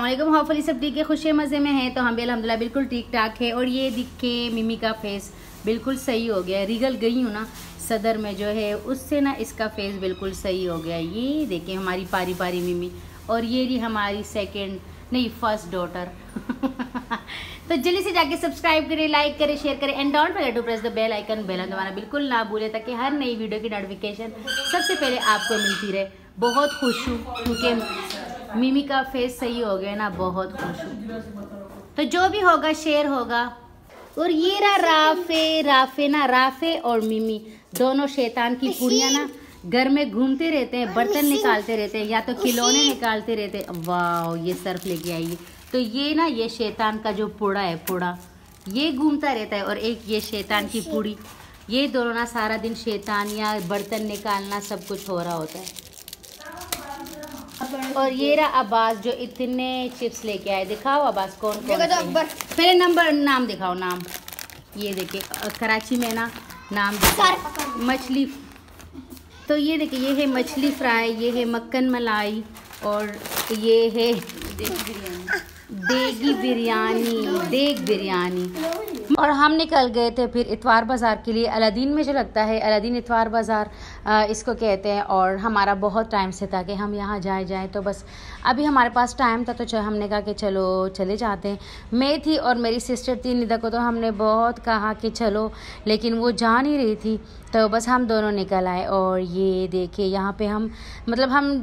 अस्सलाम, होपफुली सब ठीक है, खुशी मज़े में है। तो हम भी अल्हम्दुलिल्लाह बिल्कुल ठीक ठाक है। और ये दिखे मिमी का फेस बिल्कुल सही हो गया है। रिगल गई हूँ ना सदर में जो है, उससे ना इसका फेस बिल्कुल सही हो गया है। ये देखें हमारी पारी पारी मिमी, और ये रही हमारी फर्स्ट डॉटर। तो जल्दी से जाके सब्सक्राइब करें, लाइक करें, शेयर करें and don't forget to press the bell icon. Bell दबाना बिल्कुल ना भूलें ताकि हर नई वीडियो की नोटिफिकेशन सबसे पहले आपको मिलती रहे। बहुत खुश हूँ क्योंकि मिमी का फेस सही हो गया ना, बहुत खुश हूँ। तो जो भी होगा शेयर होगा। और ये रहा राफे और मिमी दोनों शैतान की पुड़ियाँ ना घर में घूमते रहते हैं, बर्तन निकालते रहते हैं या तो खिलौने निकालते रहते हैं। वाह, ये सर्फ लेके आई। तो ये ना ये शैतान का जो पुड़ा है, पुड़ा ये घूमता रहता है, और एक ये शैतान की पुड़ी। ये दोनों ना सारा दिन शैतान या बर्तन निकालना सब कुछ हो रहा होता है। और ये रहा अब्बास जो इतने चिप्स लेके आए। दिखाओ अब्बास कौन कौन से हैं। पहले नाम दिखाओ। नाम ये देखिए, कराची में ना नाम मछली। तो ये देखिए, ये है मछली फ्राई, ये है मक्खन मलाई, और ये है देग बिरयानी। और हम निकल गए थे फिर इतवार बाज़ार के लिए। अलादीन में जो लगता है, अलादीन इतवार बाज़ार इसको कहते हैं। और हमारा बहुत टाइम से था कि हम यहाँ जाएं, तो बस अभी हमारे पास टाइम था, तो हमने कहा कि चलो चले जाते हैं। मैं थी और मेरी सिस्टर थी निदा को, तो हमने बहुत कहा कि चलो, लेकिन वो जा नहीं रही थी, तो बस हम दोनों निकल आए। और ये देखिए यहाँ पे हम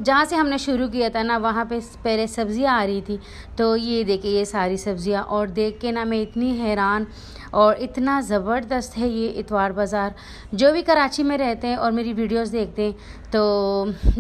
जहाँ से हमने शुरू किया था ना, वहाँ पे पहले सब्ज़ियाँ आ रही थी। तो ये देखिए ये सारी सब्ज़ियाँ, और देख के ना मैं इतनी हैरान, और इतना ज़बरदस्त है ये इतवार बाज़ार। जो भी कराची में रहते हैं और मेरी वीडियोस देखते हैं तो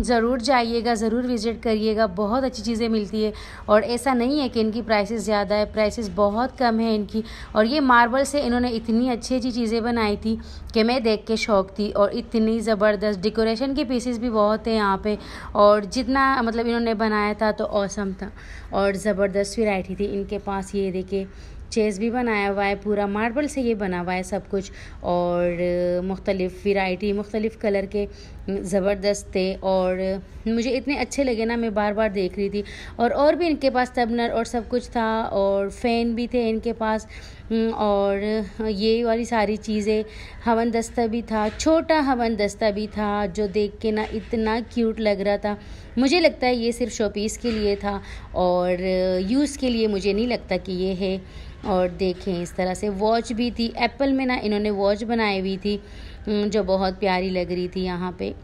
ज़रूर जाइएगा, ज़रूर विज़िट करिएगा। बहुत अच्छी चीज़ें मिलती है, और ऐसा नहीं है कि इनकी प्राइसेस ज़्यादा है, प्राइसेस बहुत कम है इनकी। और ये मार्बल से इन्होंने इतनी अच्छी अच्छी चीज़ें बनाई थी कि मैं देख के शौक थी। और इतनी ज़बरदस्त डेकोरेशन के पीसेस भी बहुत हैं यहाँ पे, और जितना मतलब इन्होंने बनाया था तो औसम था, और ज़बरदस्त वैरायटी थी इनके पास। ये देखिए चेस भी बनाया हुआ है, पूरा मार्बल से ये बना हुआ है सब कुछ, और मुख्तलिफ़ वैरायटी मुख्तलिफ़ कलर के ज़बरदस्त थे। और मुझे इतने अच्छे लगे ना, मैं बार बार देख रही थी। और भी इनके पास तबनर और सब कुछ था, और फ़ैन भी थे इनके पास, और ये वाली सारी चीज़ें। हवन दस्ता भी था, छोटा हवन दस्ता भी था, जो देख के ना इतना क्यूट लग रहा था। मुझे लगता है ये सिर्फ शोपीस के लिए था, और यूज़ के लिए मुझे नहीं लगता कि ये है। और देखें इस तरह से वॉच भी थी। एप्पल में ना इन्होंने वॉच बनाई हुई थी जो बहुत प्यारी लग रही थी यहाँ पे।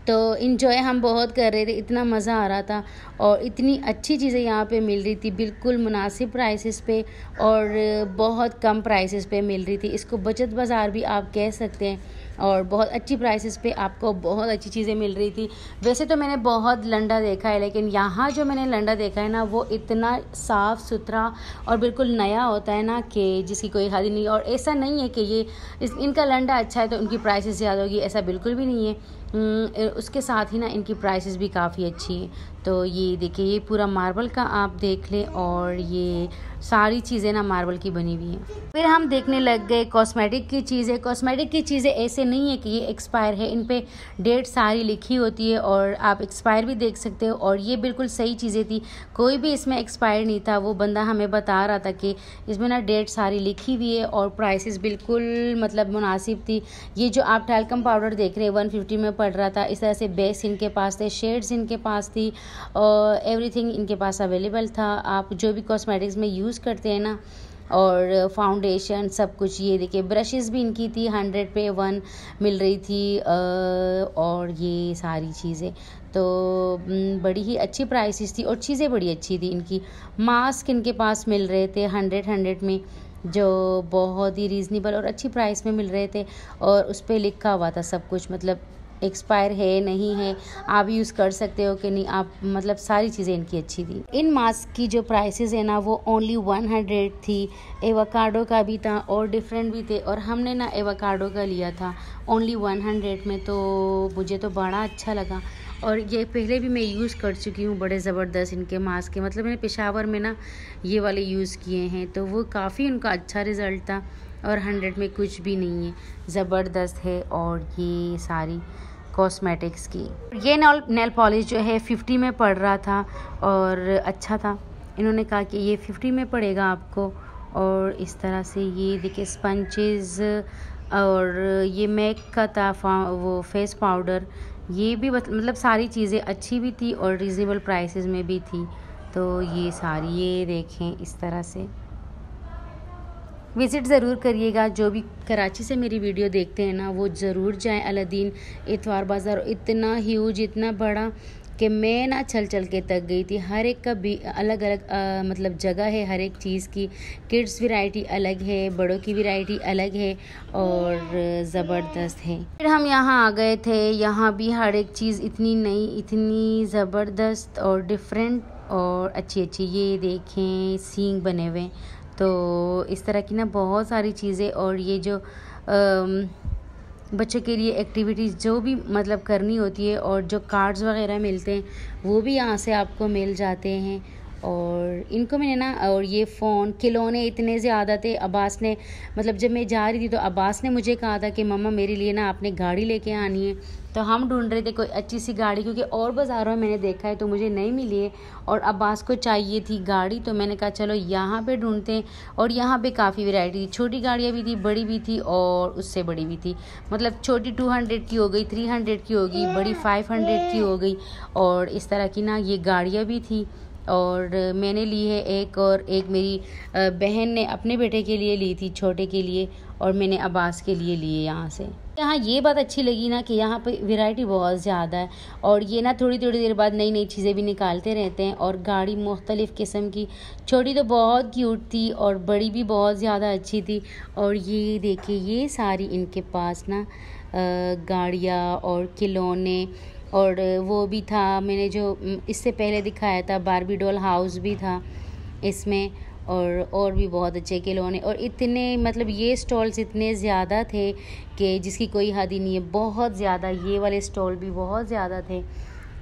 तो इन्जॉय हम बहुत कर रहे थे, इतना मज़ा आ रहा था, और इतनी अच्छी चीज़ें यहाँ पे मिल रही थी बिल्कुल मुनासिब प्राइसेस पे, और बहुत कम प्राइसेस पे मिल रही थी। इसको बचत बाज़ार भी आप कह सकते हैं, और बहुत अच्छी प्राइसेस पे आपको बहुत अच्छी चीज़ें मिल रही थी। वैसे तो मैंने बहुत लंडा देखा है, लेकिन यहाँ जो मैंने लंडा देखा है ना, वो इतना साफ़ सुथरा और बिल्कुल नया होता है ना कि जिसकी कोई हद नहीं। और ऐसा नहीं है कि इनका लंडा अच्छा है तो उनकी प्राइसेस ज़्यादा होगी, ऐसा बिल्कुल भी नहीं है। उसके साथ ही ना इनकी प्राइसेस भी काफ़ी अच्छी है। तो ये देखिए, ये पूरा मार्बल का आप देख लें, और ये सारी चीज़ें ना मार्बल की बनी हुई हैं। फिर हम देखने लग गए कॉस्मेटिक की चीज़ें। कॉस्मेटिक की चीज़ें ऐसे नहीं है कि ये एक्सपायर है, इन पे डेट सारी लिखी होती है, और आप एक्सपायर भी देख सकते हो। और ये बिल्कुल सही चीज़ें थी, कोई भी इसमें एक्सपायर नहीं था। वो बंदा हमें बता रहा था कि इसमें ना डेट सारी लिखी हुई है, और प्राइसेस बिल्कुल मतलब मुनासिब थी। ये जो आप टैल्कम पाउडर देख रहे हैं 150 में पड़ रहा था। इस तरह से बेस इनके पास थे, शेड्स इनके पास थी, और एवरीथिंग इनके पास अवेलेबल था। आप जो भी कॉस्मेटिक्स में यूज़ करते हैं ना, और फाउंडेशन सब कुछ। ये देखिए ब्रशेस भी इनकी थी 100 पे 1 मिल रही थी, और ये सारी चीज़ें तो बड़ी ही अच्छी प्राइसेस थी, और चीज़ें बड़ी अच्छी थी इनकी। मास्क इनके पास मिल रहे थे 100 में, जो बहुत ही रीज़नेबल और अच्छी प्राइस में मिल रहे थे, और उस पर लिखा हुआ था सब कुछ, मतलब एक्सपायर है नहीं है, आप यूज़ कर सकते हो कि नहीं आप, मतलब सारी चीज़ें इनकी अच्छी थी। इन मास्क की जो प्राइसेस है ना, वो ओनली 100 थी। एवोकाडो का भी था और डिफरेंट भी थे, और हमने ना एवोकाडो का लिया था ओनली 100 में। तो मुझे तो बड़ा अच्छा लगा, और ये पहले भी मैं यूज़ कर चुकी हूँ। बड़े ज़बरदस्त इनके मास्क के, मतलब मैंने पेशावर में ना ये वाले यूज़ किए हैं, तो वो काफ़ी उनका अच्छा रिज़ल्ट था, और 100 में कुछ भी नहीं है, ज़बरदस्त है। और ये सारी कॉस्मेटिक्स की। ये नेल पॉलिश जो है 50 में पड़ रहा था और अच्छा था। इन्होंने कहा कि ये 50 में पड़ेगा आपको। और इस तरह से ये देखिए स्पंचेस, और ये मैक का था वो फेस पाउडर। ये भी मतलब सारी चीज़ें अच्छी भी थी और रीज़नेबल प्राइसेस में भी थी। तो ये सारी ये देखें इस तरह से। विज़िट ज़रूर करिएगा। जो भी कराची से मेरी वीडियो देखते हैं ना, वो ज़रूर जाएं अलादीन इतवार बाज़ार। इतना ह्यूज, इतना बड़ा कि मैं ना चल चल के तक गई थी। हर एक का भी अलग अलग मतलब जगह है हर एक चीज़ की। किड्स वैरायटी अलग है, बड़ों की वैरायटी अलग है और ज़बरदस्त है। फिर हम यहाँ आ गए थे। यहाँ भी हर एक चीज़ इतनी नई, इतनी ज़बरदस्त और डिफरेंट और अच्छी अच्छी। ये देखें सींग बने हुए। तो इस तरह की ना बहुत सारी चीज़ें। और ये जो बच्चों के लिए एक्टिविटीज़ जो भी मतलब करनी होती है, और जो कार्ड्स वगैरह मिलते हैं वो भी यहाँ से आपको मिल जाते हैं। और इनको मैंने ना, और ये फ़ोन, खिलौने इतने ज़्यादा थे। अब्बास ने मतलब जब मैं जा रही थी तो अब्बास ने मुझे कहा था कि मम्मा मेरे लिए ना आपने गाड़ी लेके आनी है। तो हम ढूंढ रहे थे कोई अच्छी सी गाड़ी, क्योंकि और बाज़ारों में मैंने देखा है तो मुझे नहीं मिली है और अब्बास को चाहिए थी गाड़ी। तो मैंने कहा चलो यहाँ पे ढूंढते हैं। और यहाँ पे काफ़ी वैरायटी थी, छोटी गाड़ियाँ भी थी, बड़ी भी थी और उससे बड़ी भी थी। मतलब छोटी 200 की हो गई, 300 की हो गई, बड़ी 500 की हो गई। और इस तरह की ना ये गाड़ियाँ भी थी। और मैंने ली है एक, और एक मेरी बहन ने अपने बेटे के लिए ली थी, छोटे के लिए, और मैंने अब्बास के लिए लिए यहाँ से। यहाँ ये बात अच्छी लगी ना कि यहाँ पे वैरायटी बहुत ज़्यादा है। और ये ना थोड़ी थोड़ी देर बाद नई नई चीज़ें भी निकालते रहते हैं। और गाड़ी मुख्तलिफ़ किस्म की, छोटी तो बहुत क्यूट थी और बड़ी भी बहुत ज़्यादा अच्छी थी। और ये देखिए ये सारी इनके पास ना गाड़ियाँ और खिलौने, और वो भी था मैंने जो इससे पहले दिखाया था, बारबी डॉल हाउस भी था इसमें, और भी बहुत अच्छे खिलौने। और इतने मतलब ये स्टॉल्स इतने ज़्यादा थे कि जिसकी कोई हद ही नहीं है। बहुत ज़्यादा ये वाले स्टॉल भी बहुत ज़्यादा थे।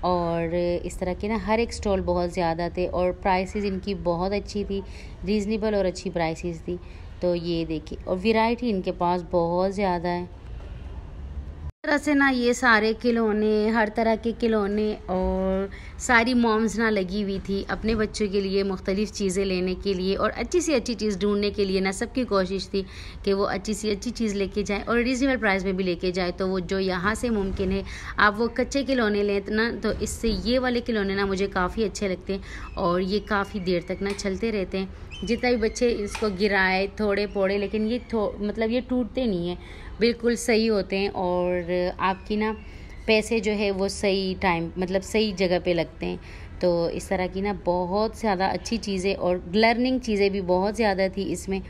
और इस तरह के ना हर एक स्टॉल बहुत ज़्यादा थे। और प्राइसेस इनकी बहुत अच्छी थी, रीज़नेबल और अच्छी प्राइसेस थी। तो ये देखिए, और वैरायटी इनके पास बहुत ज़्यादा है। तरह से ना ये सारे खिलौने, हर तरह के खिलौने, और सारी मॉम्स ना लगी हुई थी अपने बच्चों के लिए मुख्तलिफ़ चीज़ें लेने के लिए और अच्छी सी अच्छी चीज़ ढूंढने के लिए ना। सबकी कोशिश थी कि वो अच्छी सी अच्छी चीज़ लेके जाएं और रीज़नेबल प्राइस में भी लेके जाएं। तो वो जो यहाँ से मुमकिन है आप वो कच्चे खिलौने लें ना, तो इससे ये वाले खिलौने ना मुझे काफ़ी अच्छे लगते हैं और ये काफ़ी देर तक ना चलते रहते हैं। जितना भी बच्चे इसको गिराए थोड़े पोड़े, लेकिन ये मतलब ये टूटते नहीं हैं, बिल्कुल सही होते हैं। और आपकी ना पैसे जो है वो सही टाइम मतलब सही जगह पे लगते हैं। तो इस तरह की ना बहुत ज़्यादा अच्छी चीज़ें और लर्निंग चीज़ें भी बहुत ज़्यादा थी इसमें।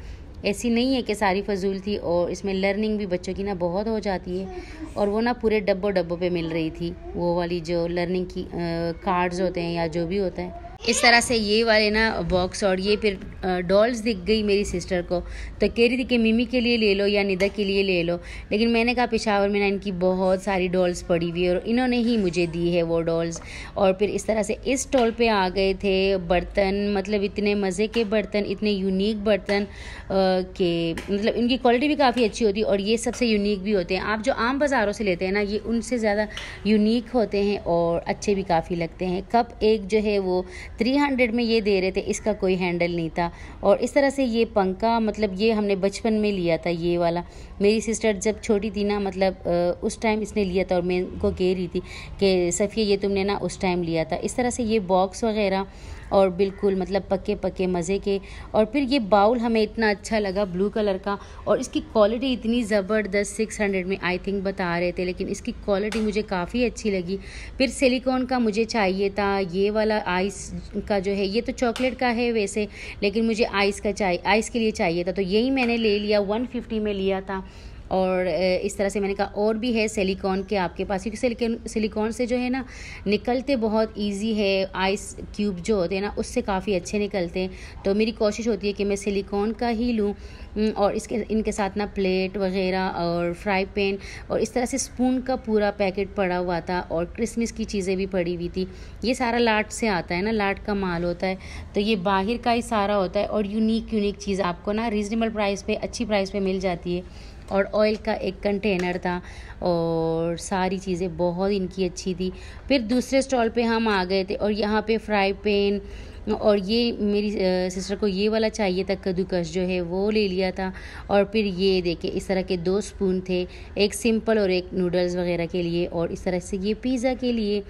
ऐसी नहीं है कि सारी फजूल थी, और इसमें लर्निंग भी बच्चों की ना बहुत हो जाती है। और वो ना पूरे डब्बों पे मिल रही थी वो वाली जो लर्निंग की कार्ड्स होते हैं या जो भी होता है। इस तरह से ये वाले ना बॉक्स, और ये फिर डॉल्स दिख गई मेरी सिस्टर को, तो कह रही थी कि मिमी के लिए ले लो या निदा के लिए ले लो। लेकिन मैंने कहा पेशावर में ना इनकी बहुत सारी डॉल्स पड़ी हुई है और इन्होंने ही मुझे दी है वो डॉल्स। और फिर इस तरह से इस स्टॉल पे आ गए थे बर्तन, मतलब इतने मज़े के बर्तन, इतने यूनिक बर्तन के मतलब इनकी क्वालिटी भी काफ़ी अच्छी होती है और ये सबसे यूनिक भी होते हैं। आप जो आम बाज़ारों से लेते हैं ना, ये उनसे ज़्यादा यूनिक होते हैं और अच्छे भी काफ़ी लगते हैं। कप एक जो है वो 300 में ये दे रहे थे, इसका कोई हैंडल नहीं था। और इस तरह से ये पंखा, मतलब ये हमने बचपन में लिया था ये वाला। मेरी सिस्टर जब छोटी थी ना, मतलब उस टाइम इसने लिया था और मैं को कह रही थी कि सफ़िया ये तुमने ना उस टाइम लिया था। इस तरह से ये बॉक्स वगैरह और बिल्कुल मतलब पक्के पक्के मज़े के। और फिर ये बाउल हमें इतना अच्छा लगा ब्लू कलर का, और इसकी क्वालिटी इतनी ज़बरदस्त, 600 में आई थिंक बता रहे थे, लेकिन इसकी क्वालिटी मुझे काफ़ी अच्छी लगी। फिर सिलिकॉन का मुझे चाहिए था, ये वाला आइस का जो है, ये तो चॉकलेट का है वैसे, लेकिन मुझे आइस के लिए चाहिए था, तो यही मैंने ले लिया। 150 में लिया था। और इस तरह से मैंने कहा और भी है सिलिकॉन के आपके पास, क्योंकि सिलिकॉन से जो है ना निकलते बहुत इजी है। आइस क्यूब जो होते हैं ना उससे काफ़ी अच्छे निकलते हैं। तो मेरी कोशिश होती है कि मैं सिलिकॉन का ही लूँ। और इनके साथ ना प्लेट वगैरह और फ्राई पैन और इस तरह से स्पून का पूरा पैकेट पड़ा हुआ था, और क्रिसमस की चीज़ें भी पड़ी हुई थी। ये सारा लाट से आता है ना, लाट का माल होता है, तो ये बाहर का ही सारा होता है। और यूनिक चीज़ आपको ना रीज़नेबल प्राइस पे, अच्छी प्राइस पे मिल जाती है। और ऑयल का एक कंटेनर था और सारी चीज़ें बहुत इनकी अच्छी थी। फिर दूसरे स्टॉल पे हम आ गए थे और यहाँ पे फ्राई पैन और ये मेरी सिस्टर को ये वाला चाहिए था, कद्दूकस जो है वो ले लिया था। और फिर ये देखिए इस तरह के 2 स्पून थे, एक सिंपल और एक नूडल्स वगैरह के लिए, और इस तरह से ये पिज़्ज़ा के लिए।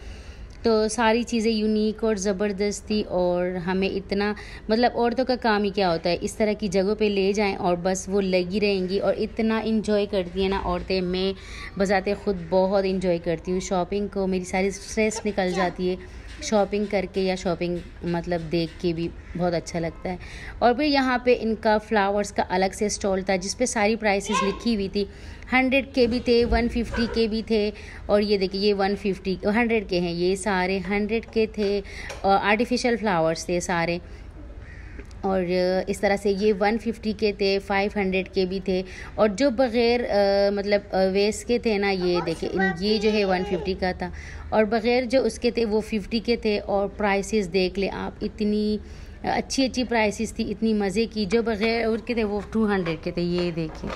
तो सारी चीज़ें यूनिक और ज़बरदस्त थी। और हमें इतना मतलब औरतों का काम ही क्या होता है, इस तरह की जगहों पे ले जाएं और बस वो लगी रहेंगी और इतना इंजॉय करती हैं ना औरतें। मैं बजाते ख़ुद बहुत इंजॉय करती हूँ शॉपिंग को, मेरी सारी स्ट्रेस निकल जाती है शॉपिंग करके, या शॉपिंग मतलब देख के भी बहुत अच्छा लगता है। और फिर यहाँ पे इनका फ्लावर्स का अलग से स्टॉल था जिस पे सारी प्राइसेस लिखी हुई थी। 100 के भी थे, 150 के भी थे, और ये देखिए ये 150 100 के हैं, ये सारे 100 के थे और आर्टिफिशियल फ्लावर्स थे सारे। और इस तरह से ये 150 के थे, 500 के भी थे, और जो बग़ैर मतलब वेस्ट के थे ना, ये देखिए ये जो है 150 का था, और बग़ैर जो उसके थे वो 50 के थे। और प्राइसेस देख ले आप, इतनी अच्छी प्राइसेस थी, इतनी मज़े की। जो बग़ैर उनके थे वो 200 के थे, ये देखिए।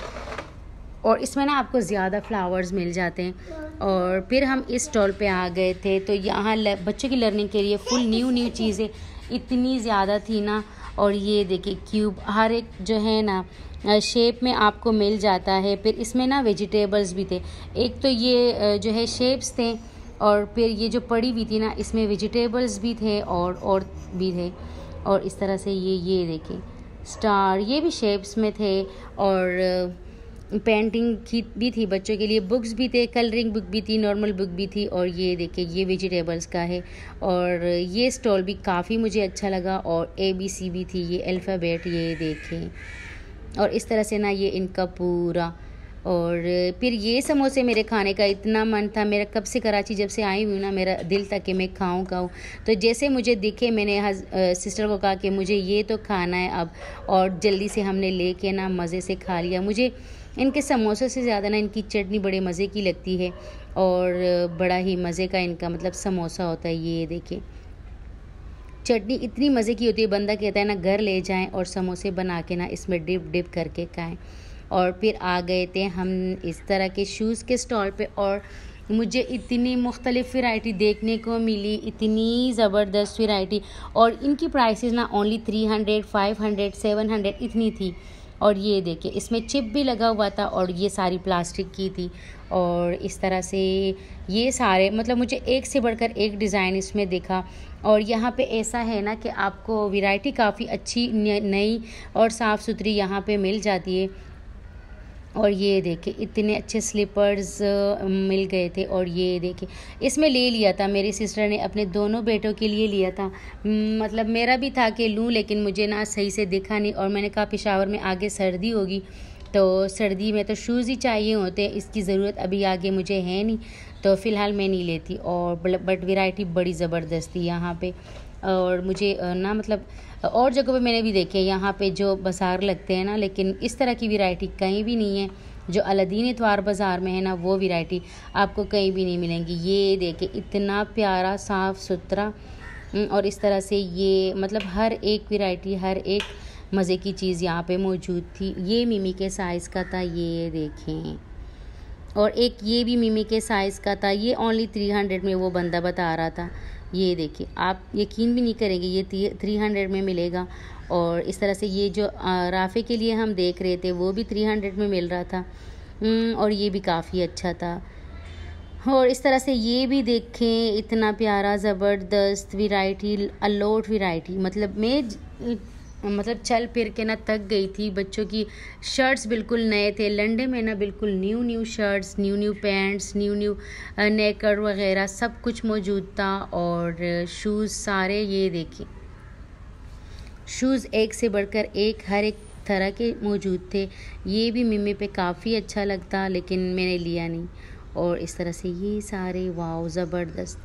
और इसमें ना आपको ज़्यादा फ्लावर्स मिल जाते हैं। और फिर हम इस स्टॉल पे आ गए थे, तो यहाँ बच्चों की लर्निंग के लिए फुल न्यू चीज़ें इतनी ज़्यादा थी ना। और ये देखिए क्यूब हर एक जो है ना शेप में आपको मिल जाता है। फिर इसमें ना वेजिटेबल्स भी थे, एक तो ये जो है शेप्स थे, और फिर ये जो पड़ी हुई थी ना इसमें वेजिटेबल्स भी थे और भी थे। और इस तरह से ये देखिए स्टार, ये भी शेप्स में थे, और पेंटिंग की भी थी बच्चों के लिए, बुक्स भी थे, कलरिंग बुक भी थी, नॉर्मल बुक भी थी। और ये देखिए ये वेजिटेबल्स का है। और ये स्टॉल भी काफ़ी मुझे अच्छा लगा, और ABC भी थी, ये अल्फ़ाबेट, ये देखें। और इस तरह से ना ये इनका पूरा। और फिर ये समोसे मेरे खाने का इतना मन था, मेरा कब से कराची जब से आई हूँ ना मेरा दिल था कि मैं खाऊँ। तो जैसे मुझे दिखे मैंने सिस्टर को कहा कि मुझे ये तो खाना है अब, और जल्दी से हमने लेके ना मज़े से खा लिया। मुझे इनके समोसे से ज़्यादा ना इनकी चटनी बड़े मज़े की लगती है, और बड़ा ही मज़े का इनका मतलब समोसा होता है। ये देखिए चटनी इतनी मज़े की होती है, बंदा कहता है ना घर ले जाएं और समोसे बना के ना इसमें डिप करके खाएं। और फिर आ गए थे हम इस तरह के शूज़ के स्टॉल पे, और मुझे इतनी मुख्तलिफ़ वैरायटी देखने को मिली, इतनी ज़बरदस्त वैरायटी। और इनकी प्राइसेस ना ओनली 300, 500, 700 इतनी थी। और ये देखिए इसमें चिप भी लगा हुआ था, और ये सारी प्लास्टिक की थी। और इस तरह से ये सारे मतलब मुझे एक से बढ़कर एक डिज़ाइन इसमें दिखा। और यहाँ पे ऐसा है ना कि आपको वैरायटी काफ़ी अच्छी नई और साफ़ सुथरी यहाँ पे मिल जाती है। और ये देखिए इतने अच्छे स्लीपर्स मिल गए थे। और ये देखिए इसमें ले लिया था मेरी सिस्टर ने, अपने दोनों बेटों के लिए लिया था। मतलब मेरा भी था कि लूँ, लेकिन मुझे ना सही से दिखा नहीं, और मैंने कहा पेशावर में आगे सर्दी होगी, तो सर्दी में तो शूज़ ही चाहिए होते हैं, इसकी ज़रूरत अभी आगे मुझे है नहीं, तो फ़िलहाल मैं नहीं लेती। और बट वैरायटी बड़ी ज़बरदस्त थी यहाँ पे। और मुझे ना मतलब और जगहों पे मैंने भी देखे, यहाँ पे जो बाज़ार लगते हैं ना, लेकिन इस तरह की वैरायटी कहीं भी नहीं है। जो अलादीन इतवार बाज़ार में है ना, वो वैरायटी आपको कहीं भी नहीं मिलेंगी। ये देखिए इतना प्यारा साफ़ सुथरा, और इस तरह से ये मतलब हर एक वैरायटी, हर एक मज़े की चीज़ यहाँ पे मौजूद थी। ये मिमी के साइज़ का था, ये देखें। और एक ये भी मिमी के साइज़ का था, ये ओनली 300 में वो बंदा बता रहा था। ये देखिए आप यकीन भी नहीं करेंगे, ये 300 में मिलेगा। और इस तरह से ये जो राफ़े के लिए हम देख रहे थे वो भी 300 में मिल रहा था, और ये भी काफ़ी अच्छा था। और इस तरह से ये भी देखें, इतना प्यारा ज़बरदस्त वैरायटी, अलोट वैरायटी। मतलब मैं चल फिर के ना थक गई थी। बच्चों की शर्ट्स बिल्कुल नए थे, लंडे में ना बिल्कुल new shirts, new pants, new knicker वगैरह सब कुछ मौजूद था। और शूज़ सारे ये देखिए, शूज़ एक से बढ़कर एक, हर एक तरह के मौजूद थे। ये भी मिमी पे काफ़ी अच्छा लगता, लेकिन मैंने लिया नहीं। और इस तरह से ये सारे वाव ज़बरदस्त,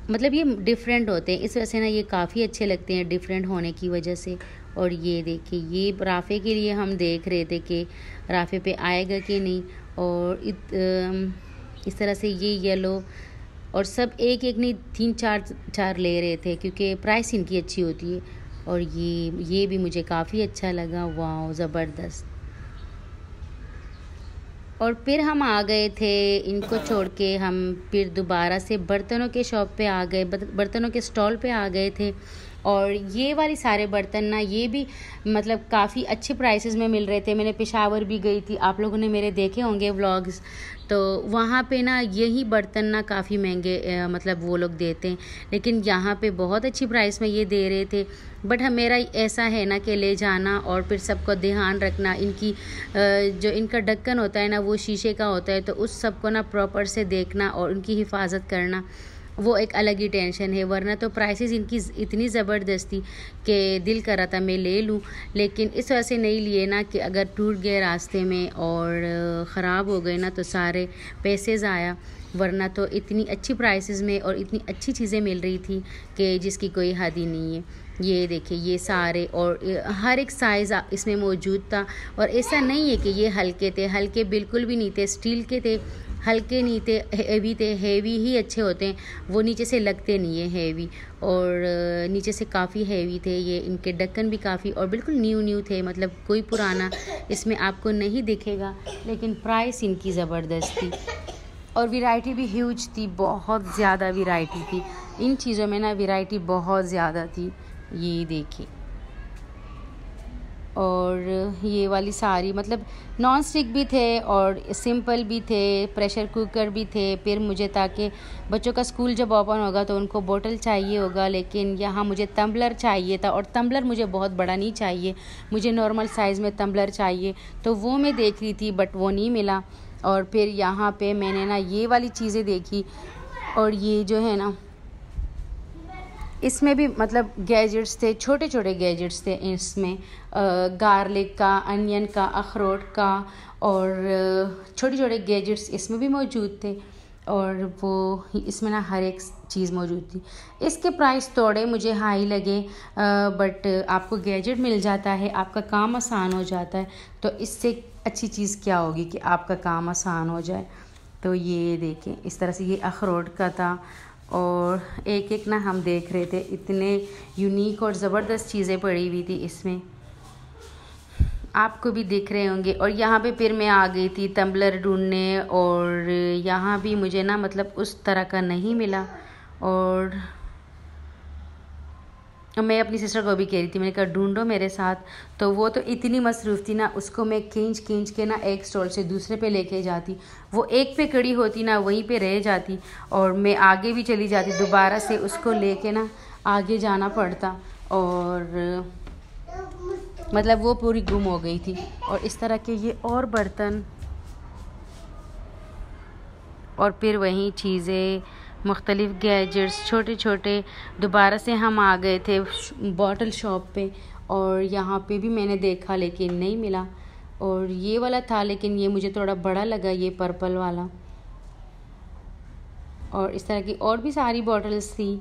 मतलब ये डिफरेंट होते हैं, इस वजह से ना ये काफ़ी अच्छे लगते हैं डिफरेंट होने की वजह से। और ये देखिए ये राफ़े के लिए हम देख रहे थे कि राफ़े पे आएगा कि नहीं। और इस तरह से ये येलो, और सब एक नहीं 3-4 ले रहे थे, क्योंकि प्राइस इनकी अच्छी होती है। और ये भी मुझे काफ़ी अच्छा लगा, वाह ज़बरदस्त। और फिर हम आ गए थे इनको छोड़ के, हम फिर दोबारा से बर्तनों के शॉप पे आ गए, बर्तनों के स्टॉल पे आ गए थे। और ये वाली सारे बर्तन ना, ये भी मतलब काफ़ी अच्छे प्राइसेस में मिल रहे थे। मैंने पेशावर भी गई थी, आप लोगों ने मेरे देखे होंगे व्लॉग्स, तो वहाँ पे ना यही बर्तन ना काफ़ी महंगे मतलब वो लोग देते हैं, लेकिन यहाँ पे बहुत अच्छी प्राइस में ये दे रहे थे। बट मेरा ऐसा है ना कि ले जाना और फिर सबको ध्यान रखना, इनकी जो इनका ढक्कन होता है ना वो शीशे का होता है, तो उस सबको ना प्रॉपर से देखना और उनकी हिफाजत करना, वो एक अलग ही टेंशन है। वरना तो प्राइसेस इनकी इतनी ज़बरदस्त थी कि दिल कर रहा था मैं ले लूँ, लेकिन इस वजह से नहीं लिए ना कि अगर टूट गए रास्ते में और ख़राब हो गए ना तो सारे पैसे ज़ाया। वरना तो इतनी अच्छी प्राइसेस में और इतनी अच्छी चीज़ें मिल रही थी कि जिसकी कोई हद ही नहीं है। ये देखिए ये सारे, और हर एक साइज़ इसमें मौजूद था। और ऐसा नहीं है कि ये हल्के थे, हल्के बिल्कुल भी नहीं थे, स्टील के थे, हल्के नहीं थे, हेवी थे। हेवी ही अच्छे होते हैं, वो नीचे से लगते नहीं है हेवी, और नीचे से काफ़ी हेवी थे ये। इनके ढक्कन भी काफ़ी और बिल्कुल न्यू थे, मतलब कोई पुराना इसमें आपको नहीं दिखेगा। लेकिन प्राइस इनकी ज़बरदस्त थी और वैरायटी भी ह्यूज थी, बहुत ज़्यादा वैरायटी थी इन चीज़ों में ना, वैरायटी बहुत ज़्यादा थी। ये देखिए, और ये वाली सारी मतलब नॉन स्टिक भी थे और सिंपल भी थे, प्रेशर कुकर भी थे। फिर मुझे ताकि बच्चों का स्कूल जब ओपन होगा तो उनको बोतल चाहिए होगा, लेकिन यहाँ मुझे टम्बलर चाहिए था, और टम्बलर मुझे बहुत बड़ा नहीं चाहिए, मुझे नॉर्मल साइज़ में टम्बलर चाहिए, तो वो मैं देख रही थी बट वो नहीं मिला। और फिर यहाँ पे मैंने ना ये वाली चीज़ें देखी, और ये जो है ना इसमें भी मतलब गैजेट्स थे, छोटे छोटे गैजेट्स थे इसमें, गार्लिक का, अनियन का, अखरोट का, और छोटे छोटे गैजेट्स इसमें भी मौजूद थे। और वो इसमें ना हर एक चीज़ मौजूद थी। इसके प्राइस थोड़े मुझे हाई लगे, बट आपको गैजेट मिल जाता है, आपका काम आसान हो जाता है, तो इससे अच्छी चीज़ क्या होगी कि आपका काम आसान हो जाए। तो ये देखें इस तरह से ये अखरोट का था, और एक एक ना हम देख रहे थे, इतने यूनिक और ज़बरदस्त चीज़ें पड़ी हुई थी इसमें, आपको भी दिख रहे होंगे। और यहाँ पे फिर मैं आ गई थी टम्बलर ढूंढने, और यहाँ भी मुझे ना मतलब उस तरह का नहीं मिला। और मैं अपनी सिस्टर को भी कह रही थी, मैंने कहा ढूंढो मेरे साथ, तो वो तो इतनी मसरूफ़ थी ना, उसको मैं खींच के ना एक स्टॉल से दूसरे पे लेके जाती, वो एक पे खड़ी होती ना वहीं पे रह जाती, और मैं आगे भी चली जाती, दोबारा से उसको लेके ना आगे जाना पड़ता, और मतलब वो पूरी गुम हो गई थी। और इस तरह के ये और बर्तन, और फिर वही चीज़ें, मुख्तलिफ़ गैजेट्स छोटे छोटे। दोबारा से हम आ गए थे बॉटल शॉप पे, और यहाँ पे भी मैंने देखा लेकिन नहीं मिला। और ये वाला था लेकिन ये मुझे थोड़ा बड़ा लगा, ये पर्पल वाला। और इस तरह की और भी सारी बॉटल्स थी।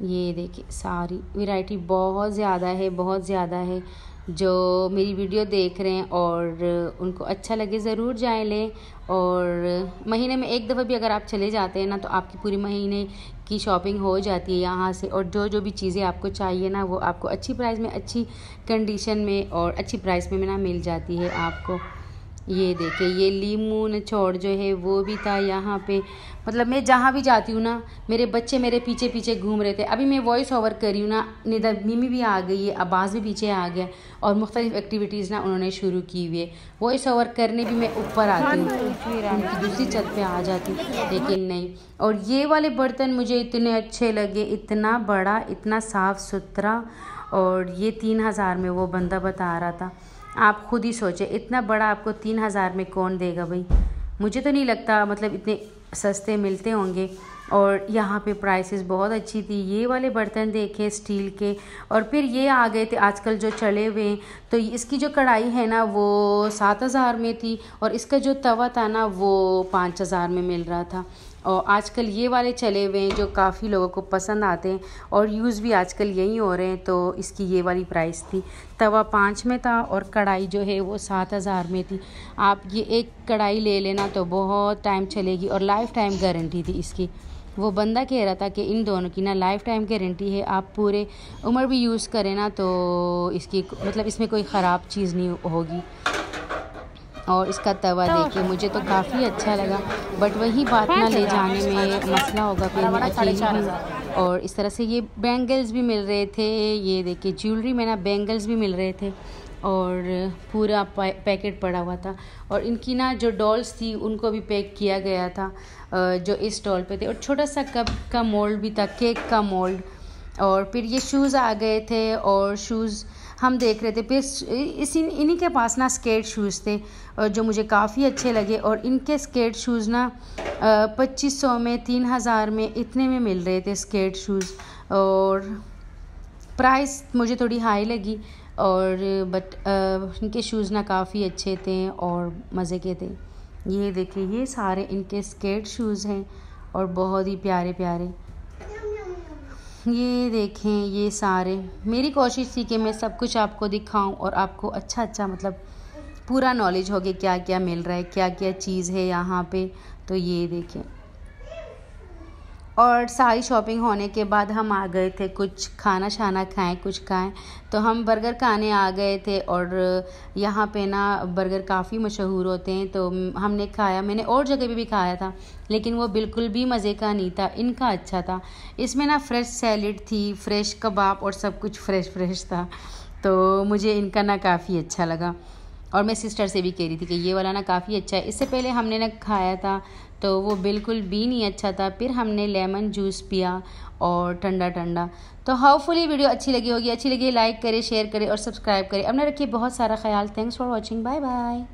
ये देखिए सारी वैरायटी बहुत ज़्यादा है, बहुत ज़्यादा है। जो मेरी वीडियो देख रहे हैं और उनको अच्छा लगे ज़रूर जाएं लें। और महीने में एक दफ़ा भी अगर आप चले जाते हैं ना तो आपकी पूरी महीने की शॉपिंग हो जाती है यहाँ से। और जो भी चीज़ें आपको चाहिए ना वो आपको अच्छी प्राइस में, अच्छी कंडीशन में और अच्छी प्राइस में ना मिल जाती है आपको। ये देखिए ये लीमू निचोड़ जो है वो भी था यहाँ पे। मतलब मैं जहाँ भी जाती हूँ ना मेरे बच्चे मेरे पीछे पीछे घूम रहे थे। अभी मैं वॉइस ओवर कर रही हूँ ना, निधर मिमी भी आ गई है, अब्बास भी पीछे आ गया और मुख्तलिफ़ एक्टिविटीज़ ना उन्होंने शुरू की हुई है। वॉइस ओवर करने भी मैं ऊपर आती हूँ, उनकी दूसरी छत पे आ जाती, लेकिन नहीं। और ये वाले बर्तन मुझे इतने अच्छे लगे, इतना बड़ा, इतना साफ़ सुथरा। और ये 3000 में वो बंदा बता रहा था। आप खुद ही सोचें इतना बड़ा आपको 3000 में कौन देगा भाई। मुझे तो नहीं लगता मतलब इतने सस्ते मिलते होंगे। और यहाँ पे प्राइसेस बहुत अच्छी थी। ये वाले बर्तन देखे स्टील के। और फिर ये आ गए थे आजकल जो चले हुए हैं, तो इसकी जो कढ़ाई है ना वो 7000 में थी और इसका जो तवा था ना वो 5000 में मिल रहा था। और आजकल ये वाले चले हुए हैं जो काफ़ी लोगों को पसंद आते हैं और यूज़ भी आजकल यही हो रहे हैं। तो इसकी ये वाली प्राइस थी। तवा 5 में था और कढ़ाई जो है वो 7000 में थी। आप ये एक कढ़ाई ले लेना तो बहुत टाइम चलेगी और लाइफ टाइम गारंटी थी इसकी। वो बंदा कह रहा था कि इन दोनों की ना लाइफ टाइम गारंटी है, आप पूरे उम्र भी यूज़ करें ना तो इसकी मतलब इसमें कोई ख़राब चीज़ नहीं होगी। और इसका तवा देखिए मुझे तो काफ़ी अच्छा लगा, बट वही बात ना ले जाने में मसला होगा, फिर मैं अकेली हूँ। और इस तरह से ये बैंगल्स भी मिल रहे थे, ये देखिए ज्वेलरी में ना बैंगल्स भी मिल रहे थे और पूरा पैकेट पड़ा हुआ था। और इनकी ना जो डॉल्स थी उनको भी पैक किया गया था जो इस स्टॉल पे थे। और छोटा सा कप का मोल्ड भी था, केक का मोल्ड। और फिर ये शूज़ आ गए थे और शूज़ हम देख रहे थे। फिर इन्हीं के पास ना स्केट शूज़ थे जो मुझे काफ़ी अच्छे लगे। और इनके स्केट शूज़ ना 2500 में, 3000 में, इतने में मिल रहे थे स्केट शूज़। और प्राइस मुझे थोड़ी हाई लगी और बट इनके शूज़ ना काफ़ी अच्छे थे और मज़े के थे। ये देखिए ये सारे इनके स्केट शूज़ हैं और बहुत ही प्यारे प्यारे। ये देखें ये सारे, मेरी कोशिश थी कि मैं सब कुछ आपको दिखाऊं और आपको अच्छा मतलब पूरा नॉलेज हो कि क्या क्या मिल रहा है, क्या क्या चीज़ है यहाँ पे। तो ये देखें। और सारी शॉपिंग होने के बाद हम आ गए थे कुछ खाना शाना खाएं, कुछ खाएं। तो हम बर्गर खाने आ गए थे और यहाँ पे ना बर्गर काफ़ी मशहूर होते हैं। तो हमने खाया, मैंने और जगह भी खाया था लेकिन वो बिल्कुल भी मज़े का नहीं था, इनका अच्छा था। इसमें ना फ्रेश सैलड थी, फ्रेश कबाब और सब कुछ फ्रेश था। तो मुझे इनका ना काफ़ी अच्छा लगा और मैं सिस्टर से भी कह रही थी कि ये वाला ना काफ़ी अच्छा है। इससे पहले हमने ना खाया था तो वो बिल्कुल भी नहीं अच्छा था। फिर हमने लेमन जूस पिया और ठंडा ठंडा। तो होपफुली वीडियो अच्छी लगी होगी, अच्छी लगी लाइक करें, शेयर करें और सब्सक्राइब करें। अपना रखिए बहुत सारा ख्याल। Thanks for watching, bye bye.